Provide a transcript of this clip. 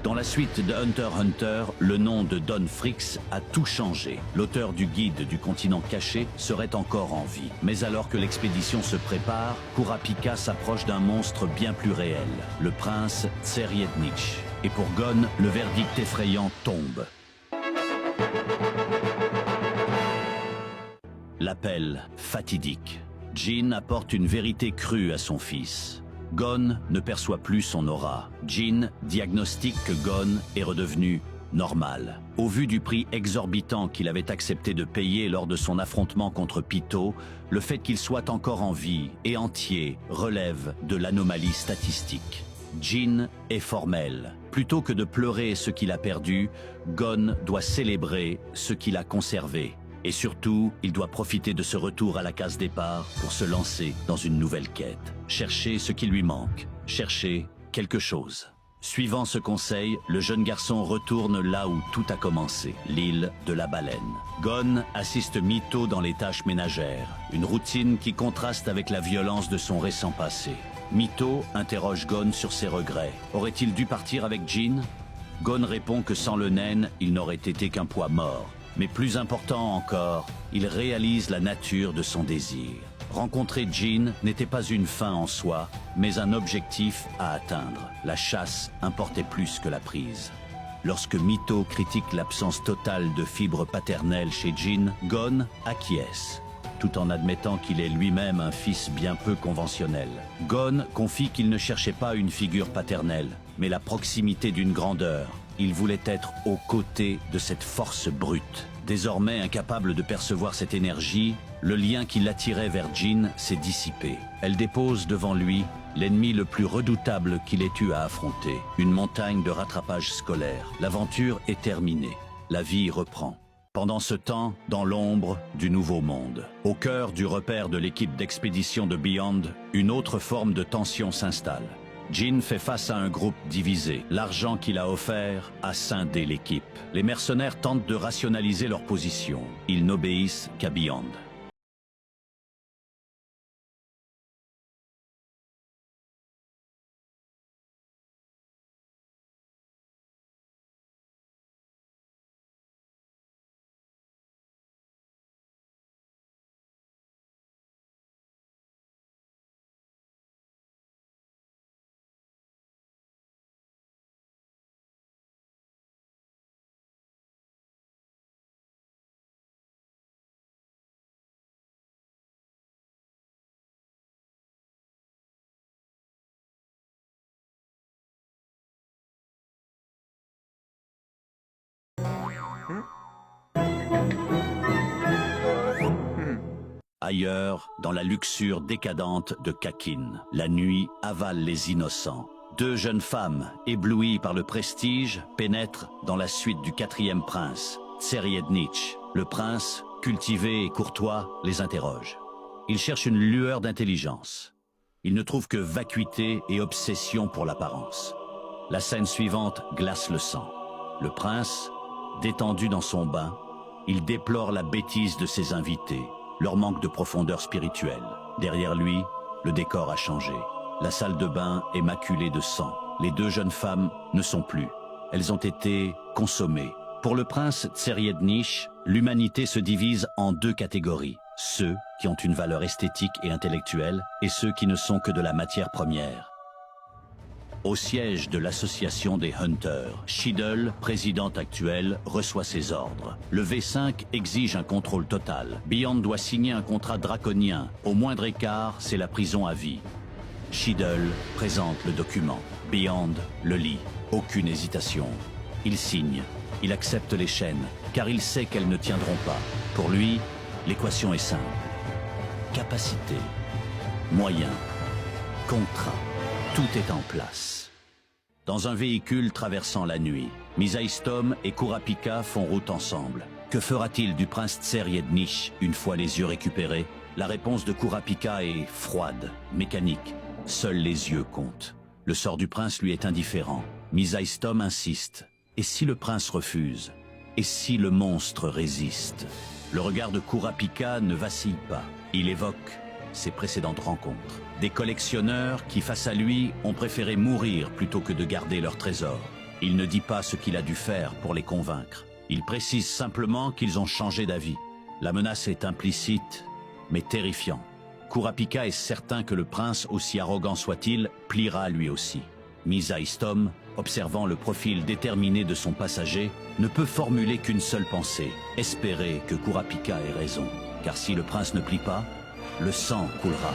Dans la suite de Hunter x Hunter, le nom de Don Fricks a tout changé. L'auteur du guide du continent caché serait encore en vie. Mais alors que l'expédition se prépare, Kurapika s'approche d'un monstre bien plus réel, le prince Tseriednich. Et pour Gon, le verdict effrayant tombe. L'appel fatidique. Jin apporte une vérité crue à son fils. Gon ne perçoit plus son aura. Jin diagnostique que Gon est redevenu normal. Au vu du prix exorbitant qu'il avait accepté de payer lors de son affrontement contre Pitou, le fait qu'il soit encore en vie et entier relève de l'anomalie statistique. Jin est formel. Plutôt que de pleurer ce qu'il a perdu, Gon doit célébrer ce qu'il a conservé. Et surtout, il doit profiter de ce retour à la case départ pour se lancer dans une nouvelle quête. Chercher ce qui lui manque, chercher quelque chose. Suivant ce conseil, le jeune garçon retourne là où tout a commencé, l'île de la baleine. Gon assiste Mito dans les tâches ménagères, une routine qui contraste avec la violence de son récent passé. Mito interroge Gon sur ses regrets. Aurait-il dû partir avec Jin? Gon répond que sans le naine, il n'aurait été qu'un poids mort. Mais plus important encore, il réalise la nature de son désir. Rencontrer Jin n'était pas une fin en soi, mais un objectif à atteindre. La chasse importait plus que la prise. Lorsque Mito critique l'absence totale de fibres paternelles chez Jin, Gon acquiesce, tout en admettant qu'il est lui-même un fils bien peu conventionnel. Gon confie qu'il ne cherchait pas une figure paternelle, mais la proximité d'une grandeur. Il voulait être aux côtés de cette force brute. Désormais incapable de percevoir cette énergie, le lien qui l'attirait vers Jin s'est dissipé. Elle dépose devant lui l'ennemi le plus redoutable qu'il ait eu à affronter. Une montagne de rattrapage scolaire. L'aventure est terminée. La vie reprend. Pendant ce temps, dans l'ombre du nouveau monde, au cœur du repère de l'équipe d'expédition de Beyond, une autre forme de tension s'installe. Jin fait face à un groupe divisé. L'argent qu'il a offert a scindé l'équipe. Les mercenaires tentent de rationaliser leur position. Ils n'obéissent qu'à Beyond. Ailleurs, dans la luxure décadente de Kakin, la nuit avale les innocents. Deux jeunes femmes, éblouies par le prestige, pénètrent dans la suite du quatrième prince, Tseriednich. Le prince, cultivé et courtois, les interroge. Il cherche une lueur d'intelligence. Il ne trouve que vacuité et obsession pour l'apparence. La scène suivante glace le sang. Le prince, détendu dans son bain, il déplore la bêtise de ses invités, leur manque de profondeur spirituelle. Derrière lui, le décor a changé. La salle de bain est maculée de sang. Les deux jeunes femmes ne sont plus. Elles ont été consommées. Pour le prince Tseriednich, l'humanité se divise en deux catégories. Ceux qui ont une valeur esthétique et intellectuelle et ceux qui ne sont que de la matière première. Au siège de l'association des Hunters, Shiddle, présidente actuelle, reçoit ses ordres. Le V5 exige un contrôle total. Beyond doit signer un contrat draconien. Au moindre écart, c'est la prison à vie. Shiddle présente le document. Beyond le lit. Aucune hésitation. Il signe. Il accepte les chaînes, car il sait qu'elles ne tiendront pas. Pour lui, l'équation est simple. Capacité, moyens, contrat. Tout est en place. Dans un véhicule traversant la nuit, Misaistom et Kurapika font route ensemble. Que fera-t-il du prince Tseriednich une fois les yeux récupérés? La réponse de Kurapika est froide, mécanique. Seuls les yeux comptent. Le sort du prince lui est indifférent. Misaistom insiste. Et si le prince refuse? Et si le monstre résiste? Le regard de Kurapika ne vacille pas. Il évoque ses précédentes rencontres. Des collectionneurs qui, face à lui, ont préféré mourir plutôt que de garder leur trésor. Il ne dit pas ce qu'il a dû faire pour les convaincre. Il précise simplement qu'ils ont changé d'avis. La menace est implicite, mais terrifiante. Kurapika est certain que le prince, aussi arrogant soit-il, pliera lui aussi. Misa Istom, observant le profil déterminé de son passager, ne peut formuler qu'une seule pensée, espérer que Kurapika ait raison. Car si le prince ne plie pas, le sang coulera.